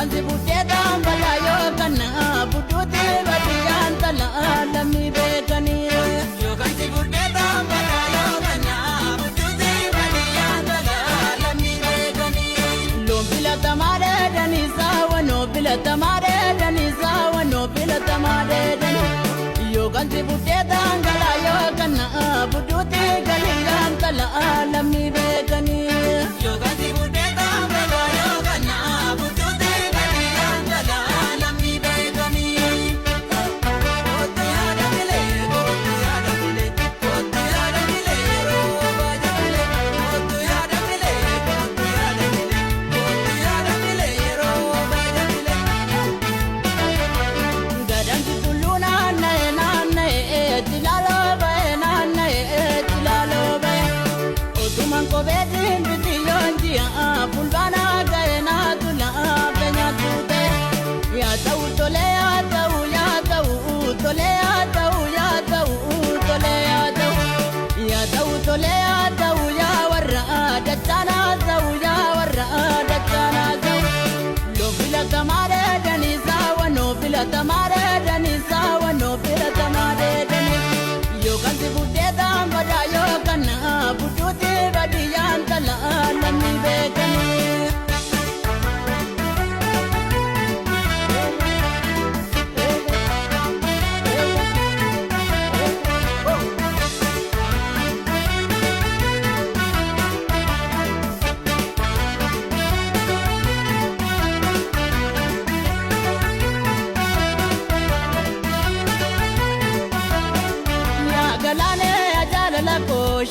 Yookaan si buddee tambala yookaan budduuti baadiyyaa tala lammi beekanii. Yookaan si buddee tambala yookaan budduuti baadiyyaa tala lammi beekanii. Loon filatamaa dheedanii saawwanoo filatamaa dheedanii saawwanoo filatamaa dheedanii. Yookaan si buddee tambala yookaan budduuti baadiyyaa tala lammi beekanii. Yookaan si buddee tambala yookaan budduuti baadiyyaa tala lammi beekanii. Kootu yaada bilee kootu yaada bilee kootu yaada bilee rooba jabilee kootu yaada bilee kootu yaada bilee kootu yaada bilee rooba jabilee. Gadaan tullu naanna'ee tilaaloo ba'e otumaan kophee diimti yoon ji'a fulbaana ga'e naatu laafe nyaatu ta'e. Yaa ta'u tolee yaa ta'u yaa ta'u tolee yaa ta'u yaa ta'u tolee yaa ta'u yaa ta'u tolee yaa ta'u yaa warra dachaanaa ta'u yaa warra dachaanaa ta'u. Loon filatamaa dheedanii saawwanoo filatamaa dheedanii saawwanoo filatamaa dheedanii. Yookaan si buddee tambala yookaan budduuti baadiyyaa tala lammi beekanii.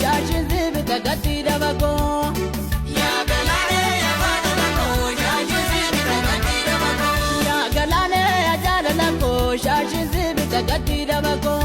Shaashin sibita gatti dabakoo. Yaa galaanee yaa jaalala koo shaashin sibita gatti dabakoo. Yaa galaanee yaa jaalala koo shaashin sibita gatti dabakoo.